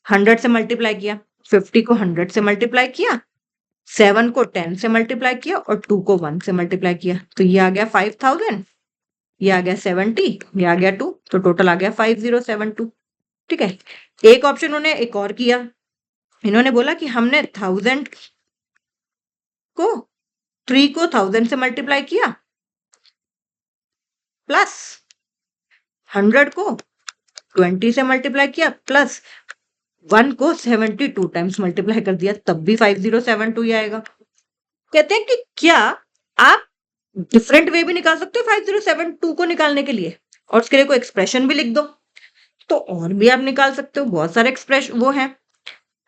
100 से मल्टीप्लाई किया, 50 को 100 से मल्टीप्लाई किया, 7 को 10 से मल्टीप्लाई किया, और 2 को 1 से मल्टीप्लाई किया, तो ये आ गया 5000, ये आ गया 70, ये आ गया 2, तो टोटल आ गया 5072। ठीक है, एक ऑप्शन उन्होंने एक और किया, इन्होंने बोला कि हमने 1000 को 3 को 1000 से मल्टीप्लाई किया, प्लस 100 को 20 से मल्टीप्लाई किया, प्लस 1 को 72 टाइम्स मल्टीप्लाई कर दिया, तब भी 5072 ही आएगा। कहते हैं कि क्या आप डिफरेंट वे भी निकाल सकते हो 5072 को निकालने के लिए, और उसके लिए कोई एक्सप्रेशन भी लिख दो, तो और भी आप निकाल सकते हो। बहुत सारे एक्सप्रेशन वो हैं।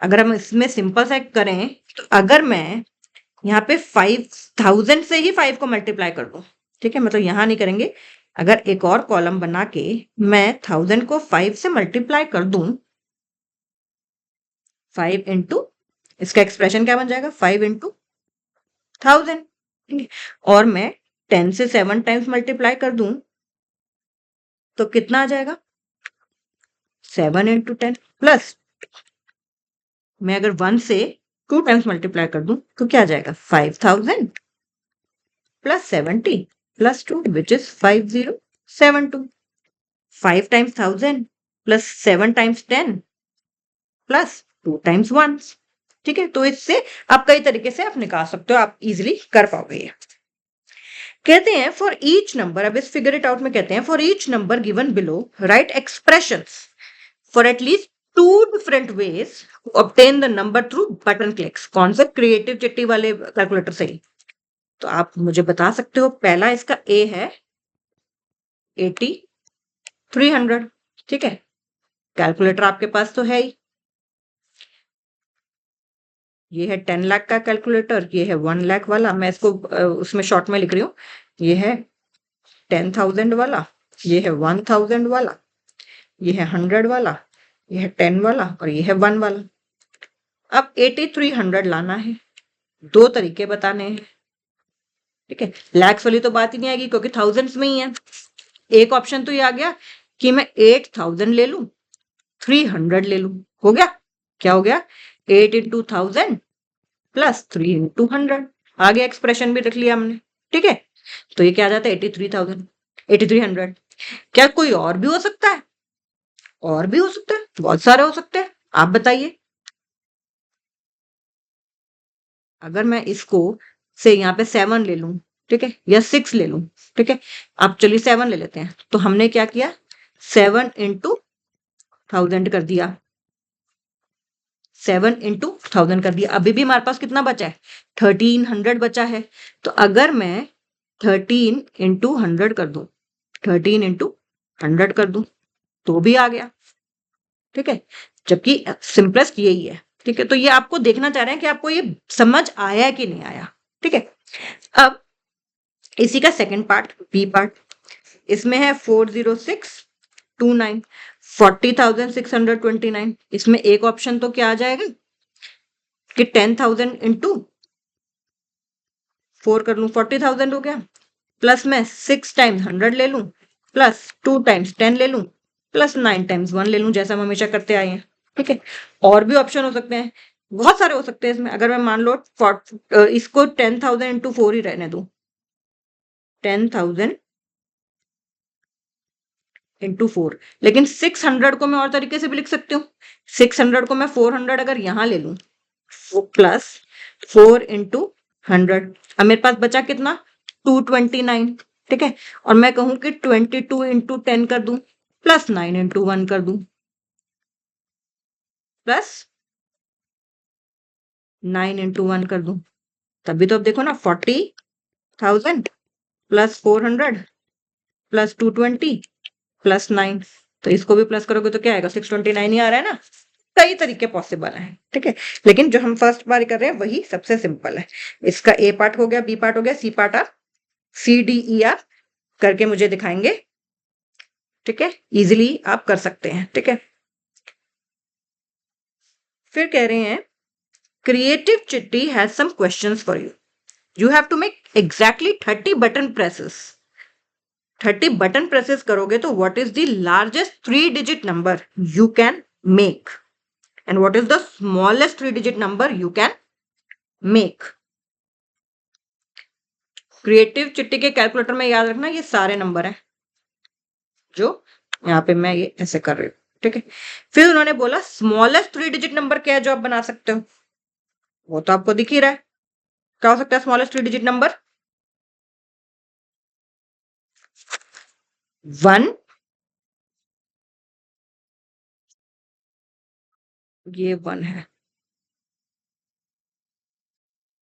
अगर हम इसमें सिंपल सा करें तो अगर मैं यहाँ पे 5000 से ही 5 को मल्टीप्लाई कर दूं, ठीक है, मतलब यहाँ नहीं करेंगे, अगर एक और कॉलम बना के मैं 1000 को 5 से मल्टीप्लाई कर दूं, 5 इंटू इसका एक्सप्रेशन क्या बन जाएगा 5 इंटू 1000 और मैं 10 से 7 टाइम्स मल्टीप्लाई कर दूं तो कितना आ जाएगा 7 इंटू 10 प्लस मैं अगर 1 से 2 टाइम्स मल्टीप्लाई कर दूं तो क्या आ जाएगा 5000 plus 70 plus 2 which is 5072 5 times 1000 plus 7 times 10 plus 2 times 1 ठीक है। तो इससे आप कई तरीके से आप निकाल सकते हो, आप इजिली कर पाओगे ये। कहते हैं फॉर ईच नंबर, अब इस फिगर इट आउट में कहते हैं for each number given below write expressions for at least 2 different ways to obtain the number through button clicks. कौन सा क्रिएटिव चिट्ठी वाले कैलकुलेटर से? तो आप मुझे बता सकते हो। पहला इसका ए है 8300, ठीक है। कैलकुलेटर आपके पास तो है ही। ये है 10 लाख का कैलकुलेटर, ये है 1 लाख वाला। मैं इसको उसमें शॉर्ट में लिख रही हूँ। ये है 10,000 वाला, ये है 1000 वाला, ये है 100 वाला, ये है 10 वाला और ये है 1 वाला। अब 8300 लाना है, 2 तरीके बताने हैं, ठीक है। लैक्स वाली तो बात ही नहीं आएगी क्योंकि थाउजेंड्स में ही है। एक ऑप्शन तो ये आ गया कि मैं 8000 ले लूं, 300 ले लूं। हो गया, क्या हो गया 8 इंटू 1000 प्लस 3 इंटू 100। आगे एक्सप्रेशन भी रख लिया हमने, ठीक है। तो ये क्या आ जाता है 83,000 8300। क्या कोई और भी हो सकता है? और भी हो सकता है, बहुत सारे हो सकते हैं। आप बताइए। अगर मैं इसको से यहाँ पे 7 ले लूं, ठीक है, या 6 ले लूं, ठीक है। आप चलिए 7 ले लेते हैं। तो हमने क्या किया 7 इंटू 1000 कर दिया, 7 इंटू 1000 कर दिया। अभी भी हमारे पास कितना बचा है 1300 बचा है। तो अगर मैं 13 इंटू 100 कर दूं, 13 इंटू 100 कर दूं तो भी आ गया, ठीक है। जबकि सिंपलेस्ट यही है, ठीक है। तो ये आपको देखना चाह रहे हैं कि आपको ये समझ आया कि नहीं आया, ठीक है। अब इसी का सेकंड पार्ट, बी पार्ट, इसमें है 40629 40,629। इसमें एक ऑप्शन तो क्या आ जाएगा कि 10,000 इंटू 4 कर लूं, 40,000 हो गया। प्लस मैं 6 टाइम्स 100 ले लूं, प्लस 2 टाइम्स 10 ले लूं, प्लस 9 टाइम्स 1 ले लूं, जैसा हम हमेशा करते आए हैं, ठीक है। और भी ऑप्शन हो सकते हैं, बहुत सारे हो सकते हैं इसमें। अगर मैं मान लो इसको 10,000 इंटू 4 ही रहने दूं, 10,000 इंटू 4, लेकिन 600 को मैं और तरीके से भी लिख सकती हूँ। 600 को मैं 400 अगर यहां ले लूं, प्लस 4 इंटू 100, अब मेरे पास बचा कितना 229, ठीक है। और मैं कहूं कि 22 इंटू 10 कर दूं, प्लस 9 इंटू 1 कर दूं, प्लस 9 इंटू 1 कर दूं। तभी तो अब देखो ना 40,000 प्लस 400 प्लस 220 प्लस 9। तो इसको भी प्लस करोगे तो क्या आएगा 629 ही आ रहा है ना। कई तरीके पॉसिबल हैं, ठीक है। लेकिन जो हम फर्स्ट बार कर रहे हैं वही सबसे सिंपल है। इसका ए पार्ट हो गया, बी पार्ट हो गया, सी पार्ट आप सी डी ई आप करके मुझे दिखाएंगे, ठीक है। इजिली आप कर सकते हैं, ठीक है। फिर कह रहे हैं creative Chitti has some questions for you. You have to make exactly 30 button presses. 30 button presses करोगे तो what is the largest 3 digit number you can make and what is the smallest 3 digit number you can make. Creative Chitti के calculator में याद रखना ये सारे number हैं जो यहाँ पे मैं ये ऐसे कर रही हूँ, ठीक है। फिर उन्होंने बोला स्मॉलेस्ट 3 डिजिट नंबर क्या है जो आप बना सकते हो। वो तो आपको दिख ही रहा है, क्या हो सकता है स्मॉलेस्ट 3 डिजिट नंबर 1, ये 1 है।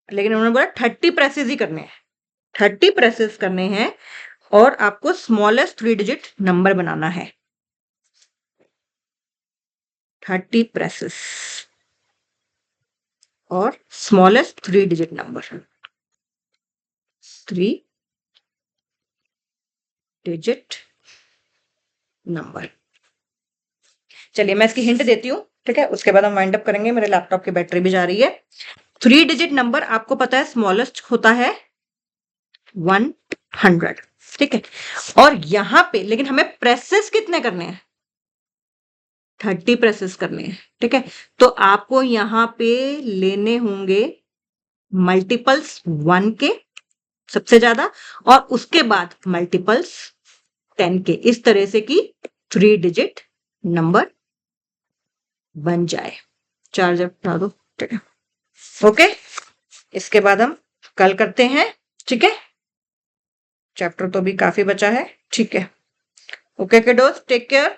लेकिन उन्होंने बोला 30 प्रेसेस ही करने हैं, 30 प्रेसेस करने हैं और आपको स्मॉलेस्ट 3 डिजिट नंबर बनाना है। 30 प्रेसेस और smallest 3 digit number, 3 digit number. चलिए मैं इसकी हिंट देती हूँ। ठीक है, उसके बाद हम वाइंड अप करेंगे। मेरे लैपटॉप की बैटरी भी जा रही है। 3 डिजिट नंबर आपको पता है स्मॉलेस्ट होता है 100, ठीक है। और यहाँ पे लेकिन हमें प्रेसेस कितने करने हैं? 30 प्रेसेस करने हैं, ठीक है। तो आपको यहाँ पे लेने होंगे मल्टीपल्स 1 के सबसे ज्यादा, और उसके बाद मल्टीपल्स 10 के, इस तरह से कि 3 डिजिट नंबर बन जाए। चार्जर उठा दो, ठीक है। ओके, इसके बाद हम कल करते हैं, ठीक है। चैप्टर तो भी काफी बचा है, ठीक है। Okay kiddos, take care.